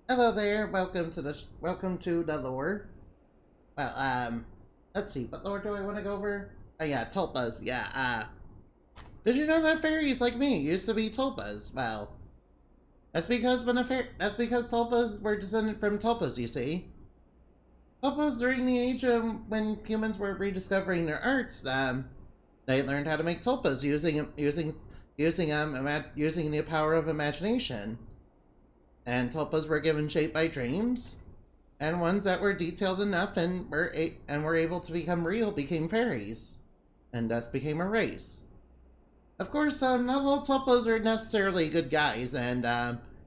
Hello there. Welcome to the lore. Well, let's see. What lore do I want to go over? Oh yeah, Tulpas. Yeah. Did you know that fairies like me used to be Tulpas? Well, that's because Tulpas were descended from Tulpas. You see, Tulpas during the age of when humans were rediscovering their arts. They learned how to make Tulpas using the power of imagination. And tulpas were given shape by dreams, and ones that were detailed enough and were able to become real became fairies, and thus became a race. Of course, not all tulpas are necessarily good guys, and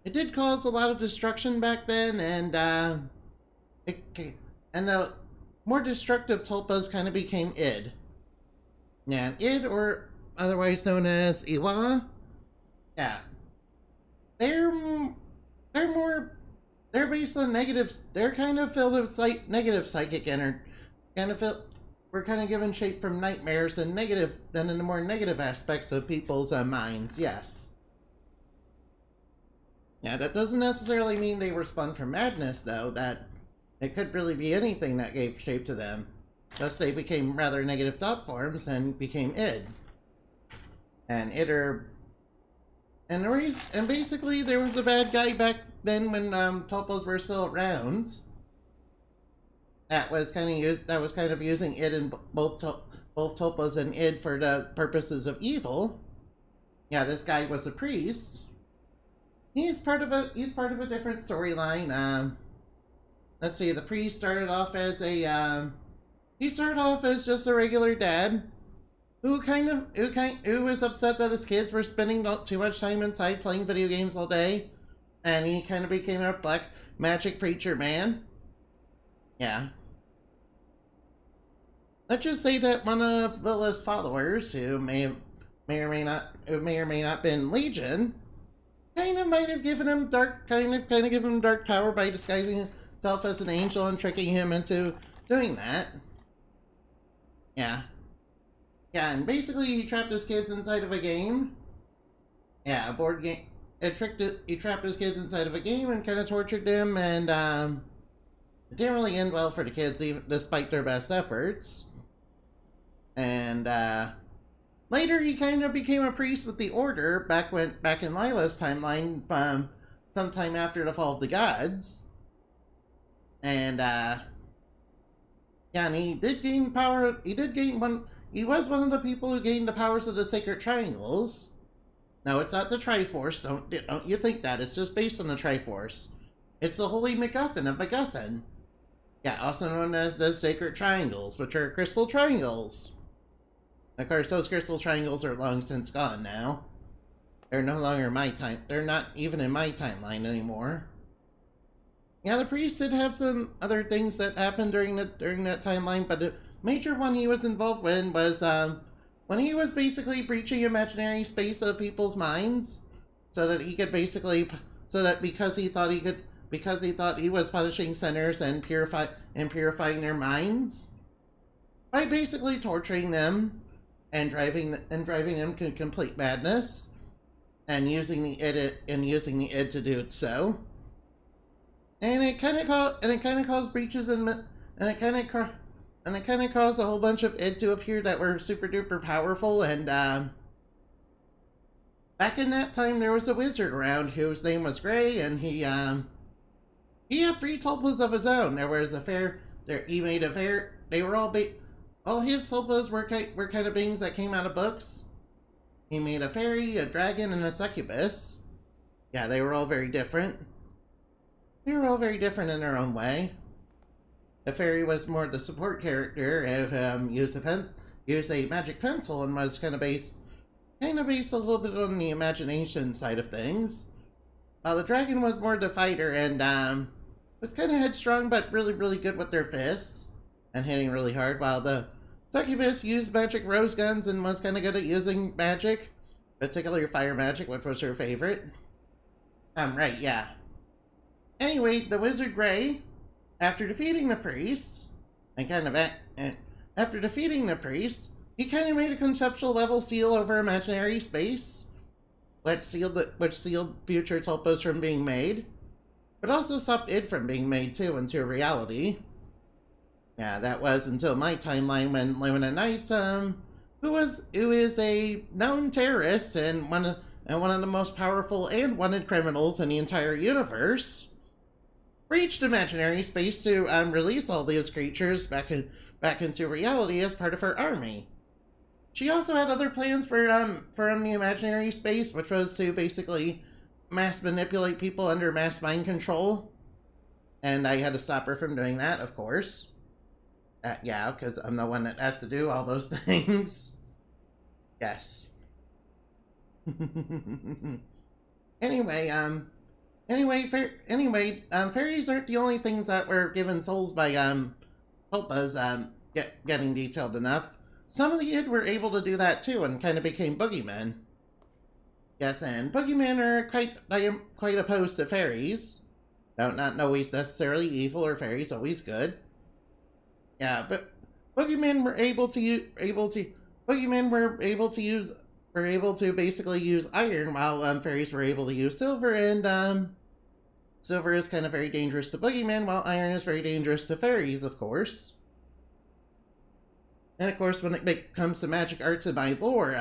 it did cause a lot of destruction back then, and it and the more destructive tulpas kind of became id. And id, or otherwise known as Iwa, yeah, they're they're more they're based on negatives. They're kind of filled with negative psychic energy. Kind of feel we're kind of given shape from nightmares and in the more negative aspects of people's minds. Yes. Yeah, that doesn't necessarily mean they were spun from madness, though. That it could really be anything that gave shape to them. Thus, they became rather negative thought forms and became id. And id are and basically, there was a bad guy back then when tulpas were still around. That was kind of using id and both tulpas and id for the purposes of evil. Yeah, this guy was a priest. He's part of a different storyline. Let's see. The priest started off as just a regular dad who was upset that his kids were spending too much time inside playing video games all day, and he kind of became a black magic preacher man. Yeah. Let's just say that one of Lilith's followers, who may or may not been Legion, kind of might have given him dark power by disguising himself as an angel and tricking him into doing that. Yeah. Yeah, and basically he trapped his kids inside of a game. Yeah, a board game. He trapped his kids inside of a game and kind of tortured them, and it didn't really end well for the kids, even despite their best efforts. And later he kind of became a priest with the Order back in Lila's timeline, sometime after the fall of the gods. And yeah, and he did gain power. He was one of the people who gained the powers of the Sacred Triangles. No, it's not the Triforce. Don't you think that. It's just based on the Triforce. It's the Holy MacGuffin of MacGuffin. Yeah, also known as the Sacred Triangles, which are crystal triangles. Of course, those crystal triangles are long since gone now. They're no longer in my time. They're not even in my timeline anymore. Yeah, the priest did have some other things that happened during that timeline, but the major one he was involved in was when he was basically breaching imaginary space of people's minds, so that because he thought he was punishing sinners and purifying their minds by basically torturing them and driving them to complete madness, and using the id to do it so. And it kind of caused breaches and it kind of caused a whole bunch of id to appear that were super duper powerful. And back in that time, there was a wizard around whose name was Gray, and he had 3 tulpas of his own. There was a fair. There he made a fair. They were all his tulpas were kind of beings that came out of books. He made a fairy, a dragon, and a succubus. Yeah, they were all very different. They were all very different in their own way. The fairy was more the support character, and used a magic pencil, and was kind of based a little bit on the imagination side of things. While the dragon was more the fighter, and was kind of headstrong, but really, really good with their fists and hitting really hard. While the succubus used magic rose guns and was kind of good at using magic, particularly fire magic, which was her favorite. Right, yeah. Anyway, the wizard Gray, after defeating the priest, he kind of made a conceptual level seal over imaginary space, which sealed future tulpas from being made. but also stopped it from being made too into reality. Yeah, that was until my timeline when Lemon Knight, who is a known terrorist and one of the most powerful and wanted criminals in the entire universe, reached imaginary space to release all these creatures back into reality as part of her army. She also had other plans for the imaginary space, which was to basically mass manipulate people under mass mind control, and I had to stop her from doing that, of course. Yeah, because I'm the one that has to do all those things. Yes. Anyway, fairies aren't the only things that were given souls by Tulpas getting detailed enough. Some of the id were able to do that too, and kind of became boogeymen. Yes, and boogeymen are quite opposed to fairies. Not always necessarily evil or fairies always good. Yeah, but boogeymen were able to basically use iron, while fairies were able to use silver, and silver is kind of very dangerous to boogeymen, while iron is very dangerous to fairies, of course. And of course, when it comes to magic arts in my lore,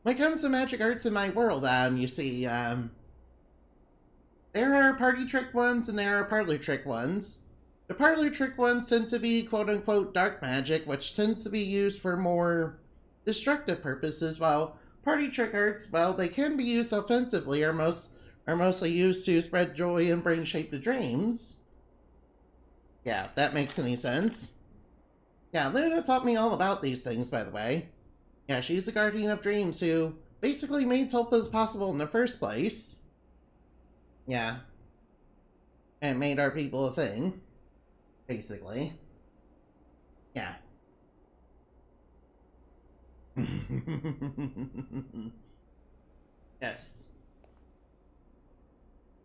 when it comes to magic arts in my world, you see, there are party trick ones and there are parlor trick ones. The parlor trick ones tend to be quote-unquote dark magic, which tends to be used for more destructive purposes, while party trick arts, while they can be used offensively, are mostly used to spread joy and bring shape to dreams. Yeah, if that makes any sense. Yeah, Luna taught me all about these things, by the way. Yeah, she's the guardian of dreams who basically made Tulpas possible in the first place. Yeah. And made our people a thing. Basically. Yeah. Yes.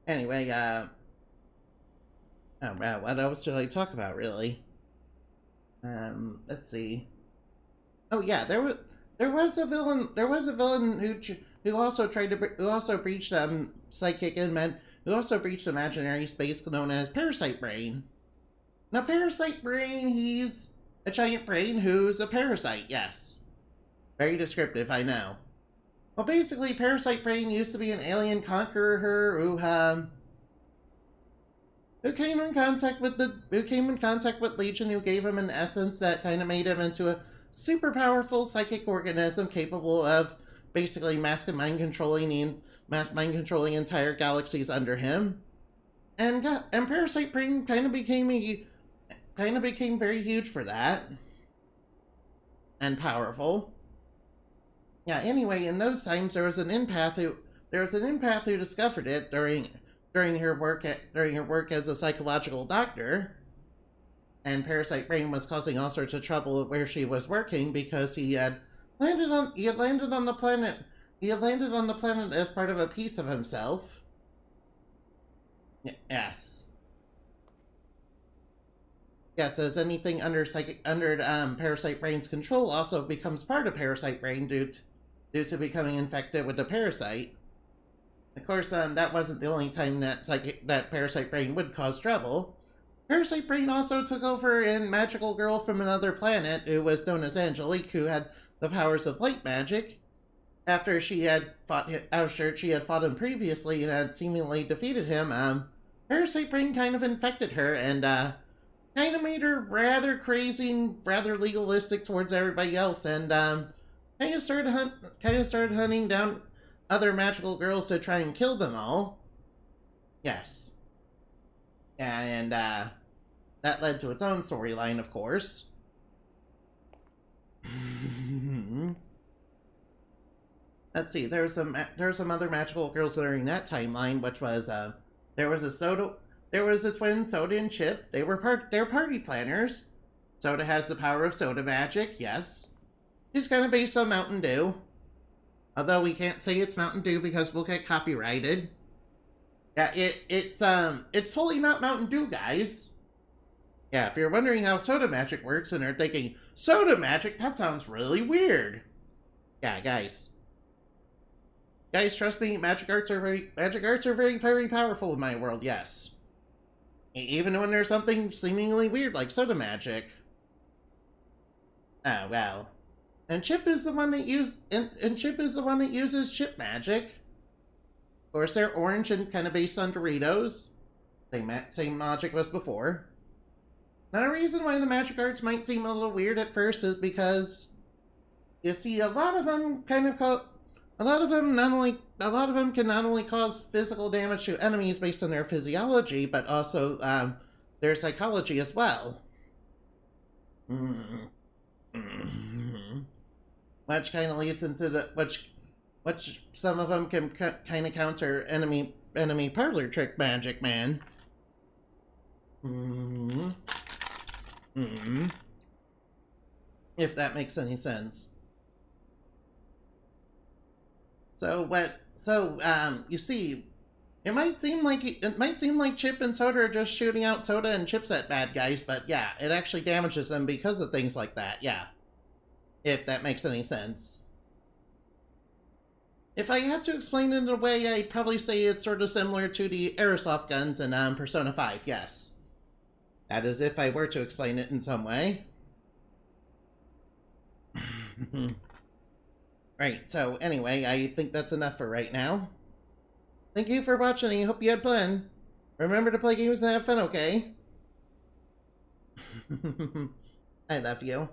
Anyway, oh wow, what else should I talk about, really? Let's see. Oh yeah, there was a villain who also breached psychic and who also breached imaginary space known as Parasite Brain. Now, Parasite Brain, he's a giant brain who's a parasite, yes. Very descriptive, I know. Well, basically, Parasite Brain used to be an alien conqueror who came in contact with Legion, who gave him an essence that kind of made him into a super powerful psychic organism capable of basically mass mind controlling entire galaxies under him. And Parasite Brain kind of became very huge for that. And powerful. Yeah, anyway, in those times there was an empath who discovered it during her work as a psychological doctor. And Parasite Brain was causing all sorts of trouble where she was working because he had landed on the planet as part of a piece of himself. Yes. Yes, as anything under Parasite Brain's control also becomes part of Parasite Brain due to becoming infected with the parasite. Of course, that wasn't the only time that Parasite Brain would cause trouble. Parasite Brain also took over a magical girl from another planet who was known as Angelique, who had the powers of light magic. After she had fought him previously and had seemingly defeated him, Parasite Brain kind of infected her and kind of made her rather crazy and rather legalistic towards everybody else, and kind of started hunting down other magical girls to try and kill them all. Yes. Yeah, and that led to its own storyline, of course. Let's see. There were some other magical girls during that timeline, which was there was a twin, Soda and Chip. They're party planners. Soda has the power of soda magic. Yes, he's kind of based on Mountain Dew. Although we can't say it's Mountain Dew because we'll get copyrighted. Yeah, it's totally not Mountain Dew, guys. Yeah, if you're wondering how soda magic works and are thinking, soda magic? That sounds really weird. Yeah, guys. Guys, trust me, magic arts are very, very powerful in my world, yes. Even when there's something seemingly weird like soda magic. Oh, well. And Chip is the one that uses chip magic. Of course, they're orange and kind of based on Doritos. Same logic as before. Now, a reason why the magic arts might seem a little weird at first is because, you see, a lot of them can not only cause physical damage to enemies based on their physiology, but also their psychology as well. Which kind of leads into which some of them can kind of counter enemy parlor trick magic, man. If that makes any sense. You see, it might seem like Chip and Soda are just shooting out soda and chips at bad guys, but yeah, it actually damages them because of things like that, yeah. If that makes any sense. If I had to explain it in a way, I'd probably say it's sort of similar to the airsoft guns in Persona 5, yes. That is if I were to explain it in some way. Right, so anyway, I think that's enough for right now. Thank you for watching, and I hope you had fun. Remember to play games and have fun, okay? I love you.